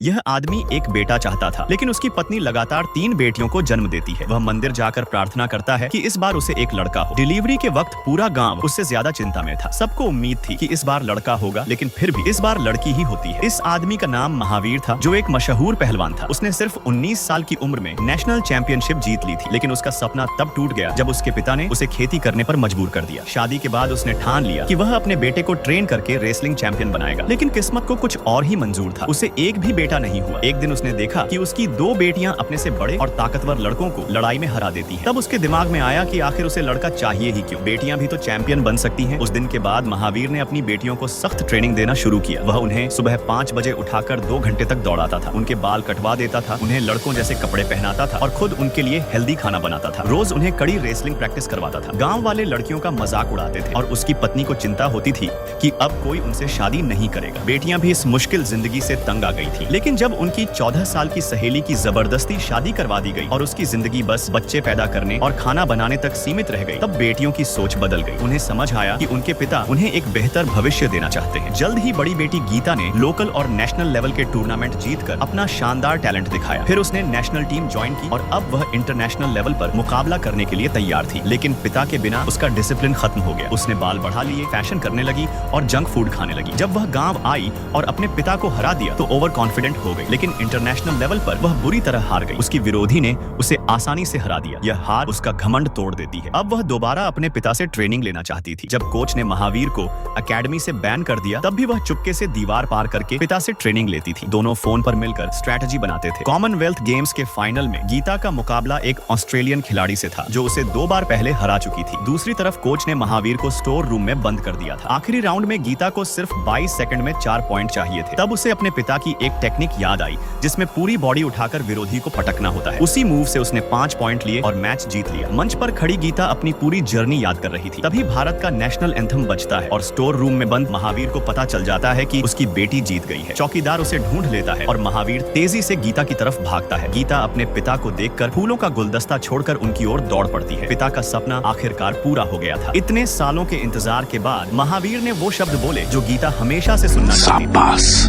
यह आदमी एक बेटा चाहता था, लेकिन उसकी पत्नी लगातार 3 बेटियों को जन्म देती है। वह मंदिर जाकर प्रार्थना करता है कि इस बार उसे एक लड़का हो। डिलीवरी के वक्त पूरा गांव उससे ज्यादा चिंता में था। सबको उम्मीद थी कि इस बार लड़का होगा, लेकिन फिर भी इस बार लड़की ही होती है। इस आदमी का नाम महावीर था, जो एक मशहूर पहलवान था। उसने सिर्फ 19 साल की उम्र में नेशनल चैंपियनशिप जीत ली थी, लेकिन उसका सपना तब टूट गया जब उसके पिता ने उसे खेती करने पर मजबूर कर दिया। शादी के बाद उसने ठान लिया कि वह अपने बेटे को ट्रेन करके रेसलिंग चैंपियन बनाएगा, लेकिन किस्मत को कुछ और ही मंजूर था। उसे एक भी बेटा नहीं हुआ। एक दिन उसने देखा कि उसकी 2 बेटियां अपने से बड़े और ताकतवर लड़कों को लड़ाई में हरा देती हैं। तब उसके दिमाग में आया कि आखिर उसे लड़का चाहिए ही क्यों, बेटियां भी तो चैंपियन बन सकती हैं। उस दिन के बाद महावीर ने अपनी बेटियों को सख्त ट्रेनिंग देना शुरू किया। वह उन्हें सुबह 5 बजे उठाकर 2 घंटे तक दौड़ाता था, उनके बाल कटवा देता था, उन्हें लड़कों जैसे कपड़े पहनाता था और खुद उनके लिए हेल्दी खाना बनाता था। रोज उन्हें कड़ी रेसलिंग प्रैक्टिस करवाता था। गाँव वाले लड़कियों का मजाक उड़ाते थे और उसकी पत्नी को चिंता होती थी कि अब कोई उनसे शादी नहीं करेगा। बेटियां भी इस मुश्किल जिंदगी से तंग आ गई थी। लेकिन जब उनकी 14 साल की सहेली की जबरदस्ती शादी करवा दी गई और उसकी जिंदगी बस बच्चे पैदा करने और खाना बनाने तक सीमित रह गई, तब बेटियों की सोच बदल गई। उन्हें समझ आया कि उनके पिता उन्हें एक बेहतर भविष्य देना चाहते हैं। जल्द ही बड़ी बेटी गीता ने लोकल और नेशनल लेवल के टूर्नामेंट जीतकर अपना शानदार टैलेंट दिखाया। फिर उसने नेशनल टीम ज्वाइन की और अब वह इंटरनेशनल लेवल पर मुकाबला करने के लिए तैयार थी। लेकिन पिता के बिना उसका डिसिप्लिन खत्म हो गया। उसने बाल बढ़ा लिए, फैशन करने लगी और जंक फूड खाने लगी। जब वह गांव आई और अपने पिता को हरा दिया तो ओवर कॉन्फिडेंट हो गई, लेकिन इंटरनेशनल लेवल पर वह बुरी तरह हार गई। उसकी विरोधी ने उसे आसानी से हरा दिया। यह हार उसका घमंड तोड़ देती है। अब वह दोबारा अपने पिता से ट्रेनिंग लेना चाहती थी। जब कोच ने महावीर को एकेडमी से बैन कर दिया, तब भी वह चुपके से दीवार पार करके पिता से ट्रेनिंग लेती थी। दोनों फोन पर मिलकर स्ट्रेटजी बनाते थे। कॉमनवेल्थ गेम्स के फाइनल में गीता का मुकाबला एक ऑस्ट्रेलियन खिलाड़ी से था, जो उसे 2 बार पहले हरा चुकी थी। दूसरी तरफ कोच ने महावीर को स्टोर रूम में बंद कर दिया था। आखिरी राउंड में गीता को सिर्फ 22 सेकंड में 4 पॉइंट चाहिए थे। तब उसे अपने पिता की एक टेक्निक याद आई, जिसमें पूरी बॉडी उठाकर विरोधी को पटकना होता है। उसी मूव से उसने 5 पॉइंट लिए और मैच जीत लिया। मंच पर खड़ी गीता अपनी पूरी जर्नी याद कर रही थी। तभी भारत का नेशनल एंथम बजता है और स्टोर रूम में बंद महावीर को पता चल जाता है कि उसकी बेटी जीत गई है। चौकीदार उसे ढूंढ लेता है और महावीर तेजी से गीता की तरफ भागता है। गीता अपने पिता को देखकर फूलों का गुलदस्ता छोड़कर उनकी ओर दौड़ पड़ती है। पिता का सपना आखिरकार पूरा हो गया था। इतने सालों के इंतजार के बाद महावीर ने वो शब्द बोले जो गीता हमेशा से सुनना चाहती थी।